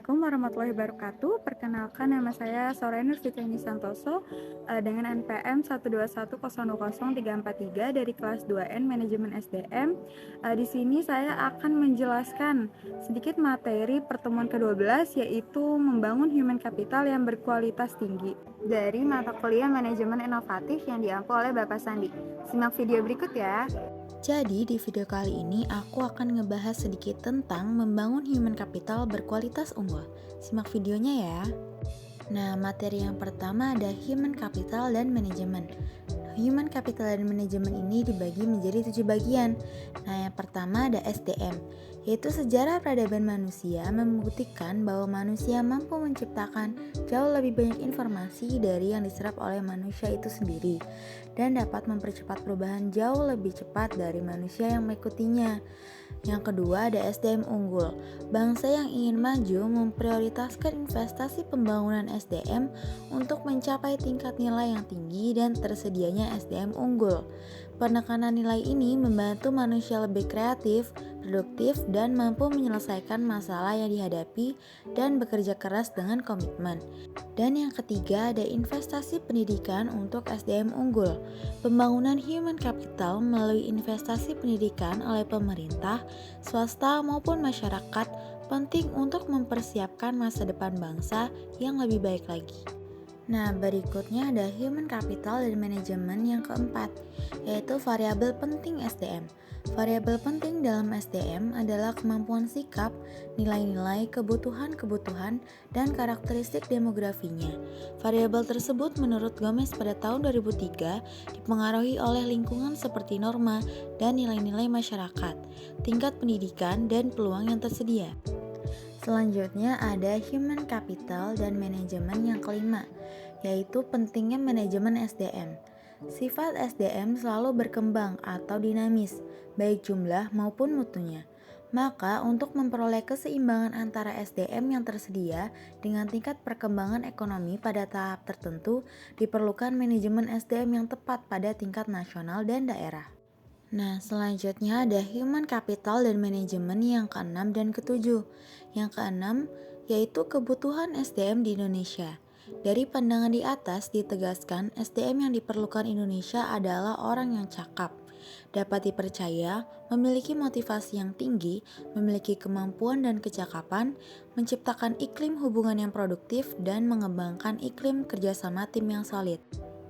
Assalamualaikum warahmatullahi wabarakatuh. Perkenalkan, nama saya Sorenur Fitriani Santoso dengan NPM 121000343 dari kelas 2N Manajemen SDM. Di sini saya akan menjelaskan sedikit materi pertemuan ke-12, yaitu membangun human capital yang berkualitas tinggi dari mata kuliah Manajemen Inovatif yang diampu oleh Bapak Sandi. Simak video berikut ya. Jadi di video kali ini aku akan ngebahas sedikit tentang membangun human capital berkualitas unggul. Simak videonya ya. Nah, materi yang pertama ada human capital dan manajemen. Human capital dan manajemen ini dibagi menjadi 7 bagian. Nah, yang pertama ada SDM, yaitu sejarah peradaban manusia membuktikan bahwa manusia mampu menciptakan jauh lebih banyak informasi dari yang diserap oleh manusia itu sendiri dan dapat mempercepat perubahan jauh lebih cepat dari manusia yang mengikutinya. Yang kedua ada SDM unggul. Bangsa yang ingin maju memprioritaskan investasi pembangunan SDM untuk mencapai tingkat nilai yang tinggi dan tersedianya SDM unggul. Penekanan nilai ini membantu manusia lebih kreatif, produktif, dan mampu menyelesaikan masalah yang dihadapi dan bekerja keras dengan komitmen. Dan yang ketiga ada investasi pendidikan untuk SDM unggul. Pembangunan human capital melalui investasi pendidikan oleh pemerintah, swasta maupun masyarakat penting untuk mempersiapkan masa depan bangsa yang lebih baik lagi. Nah, berikutnya ada human capital dan manajemen yang keempat, yaitu variabel penting SDM. Variabel penting dalam SDM adalah kemampuan sikap, nilai-nilai, kebutuhan-kebutuhan, dan karakteristik demografinya. Variabel tersebut menurut Gomez pada tahun 2003 dipengaruhi oleh lingkungan seperti norma dan nilai-nilai masyarakat, tingkat pendidikan, dan peluang yang tersedia. Selanjutnya ada human capital dan manajemen yang kelima, yaitu pentingnya manajemen SDM. Sifat SDM selalu berkembang atau dinamis, baik jumlah maupun mutunya. Maka untuk memperoleh keseimbangan antara SDM yang tersedia dengan tingkat perkembangan ekonomi pada tahap tertentu, diperlukan manajemen SDM yang tepat pada tingkat nasional dan daerah. Nah, selanjutnya ada human capital dan manajemen yang keenam dan ketujuh. Yang keenam yaitu kebutuhan SDM di Indonesia. Dari pandangan di atas ditegaskan SDM yang diperlukan Indonesia adalah orang yang cakap, dapat dipercaya, memiliki motivasi yang tinggi, memiliki kemampuan dan kecakapan, menciptakan iklim hubungan yang produktif, dan mengembangkan iklim kerjasama tim yang solid.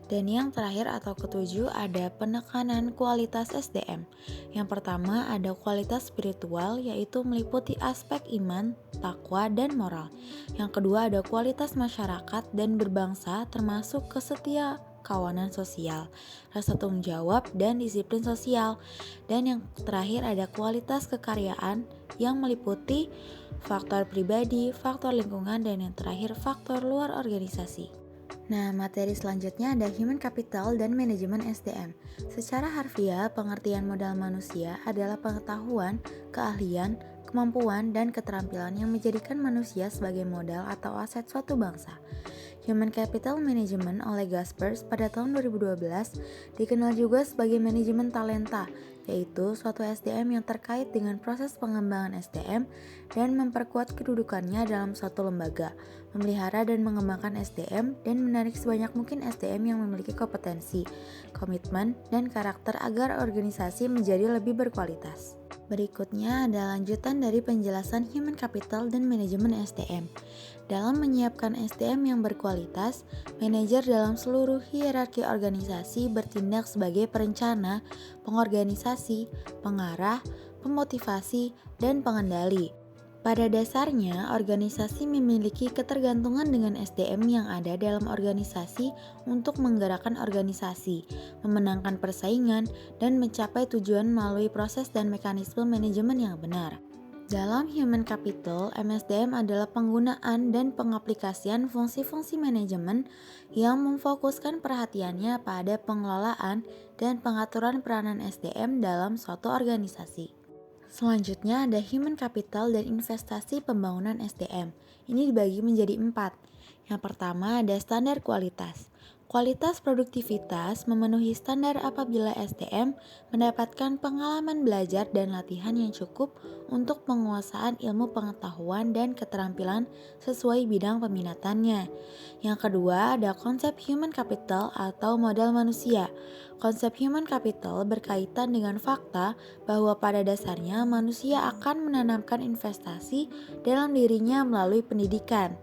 Dan yang terakhir atau ketujuh ada penekanan kualitas SDM. Yang pertama ada kualitas spiritual, yaitu meliputi aspek iman, takwa, dan moral. Yang kedua ada kualitas masyarakat dan berbangsa, termasuk kesetia kawanan sosial, rasa tanggung jawab, dan disiplin sosial. Dan yang terakhir ada kualitas kekaryaan yang meliputi faktor pribadi, faktor lingkungan, dan yang terakhir faktor luar organisasi. Nah, materi selanjutnya ada human capital dan manajemen SDM. Secara harfiah, pengertian modal manusia adalah pengetahuan, keahlian, kemampuan, dan keterampilan yang menjadikan manusia sebagai modal atau aset suatu bangsa. Human Capital Management oleh Gaspers pada tahun 2012 dikenal juga sebagai manajemen talenta, yaitu suatu SDM yang terkait dengan proses pengembangan SDM dan memperkuat kedudukannya dalam suatu lembaga, memelihara dan mengembangkan SDM, dan menarik sebanyak mungkin SDM yang memiliki kompetensi, komitmen, dan karakter agar organisasi menjadi lebih berkualitas. Berikutnya ada lanjutan dari penjelasan human capital dan manajemen SDM. Dalam menyiapkan SDM yang berkualitas, manajer dalam seluruh hierarki organisasi bertindak sebagai perencana, pengorganisasi, pengarah, pemotivasi, dan pengendali. Pada dasarnya, organisasi memiliki ketergantungan dengan SDM yang ada dalam organisasi untuk menggerakkan organisasi, memenangkan persaingan, dan mencapai tujuan melalui proses dan mekanisme manajemen yang benar. Dalam human capital, MSDM adalah penggunaan dan pengaplikasian fungsi-fungsi manajemen yang memfokuskan perhatiannya pada pengelolaan dan pengaturan peranan SDM dalam suatu organisasi. Selanjutnya ada human capital dan investasi pembangunan SDM. Ini dibagi menjadi 4. Yang pertama ada standar kualitas. Kualitas produktivitas memenuhi standar apabila SDM mendapatkan pengalaman belajar dan latihan yang cukup untuk penguasaan ilmu pengetahuan dan keterampilan sesuai bidang peminatannya. Yang kedua, ada konsep human capital atau modal manusia. Konsep human capital berkaitan dengan fakta bahwa pada dasarnya manusia akan menanamkan investasi dalam dirinya melalui pendidikan.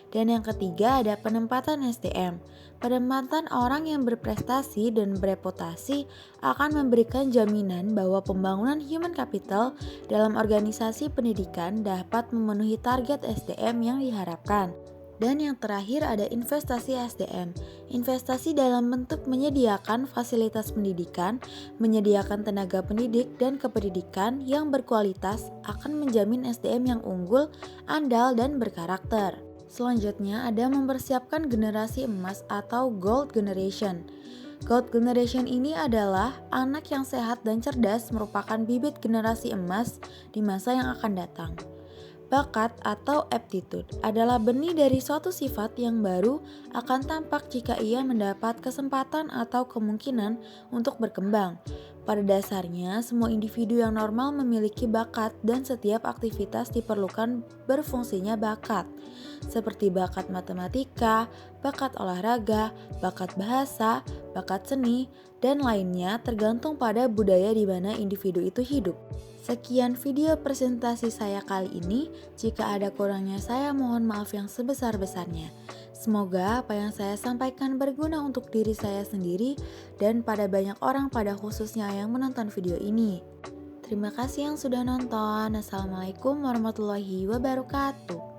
Dan yang ketiga ada penempatan SDM. Penempatan orang yang berprestasi dan bereputasi akan memberikan jaminan bahwa pembangunan human capital dalam organisasi pendidikan dapat memenuhi target SDM yang diharapkan. Dan yang terakhir ada investasi SDM. Investasi dalam bentuk menyediakan fasilitas pendidikan, menyediakan tenaga pendidik dan kependidikan yang berkualitas akan menjamin SDM yang unggul, andal, dan berkarakter. Selanjutnya ada mempersiapkan generasi emas atau Gold Generation. Gold Generation ini adalah anak yang sehat dan cerdas merupakan bibit generasi emas di masa yang akan datang. Bakat atau aptitude adalah benih dari suatu sifat yang baru akan tampak jika ia mendapat kesempatan atau kemungkinan untuk berkembang. Pada dasarnya, semua individu yang normal memiliki bakat dan setiap aktivitas diperlukan berfungsinya bakat, seperti bakat matematika, bakat olahraga, bakat bahasa, bakat seni, dan lainnya tergantung pada budaya di mana individu itu hidup. Sekian video presentasi saya kali ini. Jika ada kurangnya saya mohon maaf yang sebesar-besarnya. Semoga apa yang saya sampaikan berguna untuk diri saya sendiri dan pada banyak orang pada khususnya yang menonton video ini. Terima kasih yang sudah nonton. Assalamualaikum warahmatullahi wabarakatuh.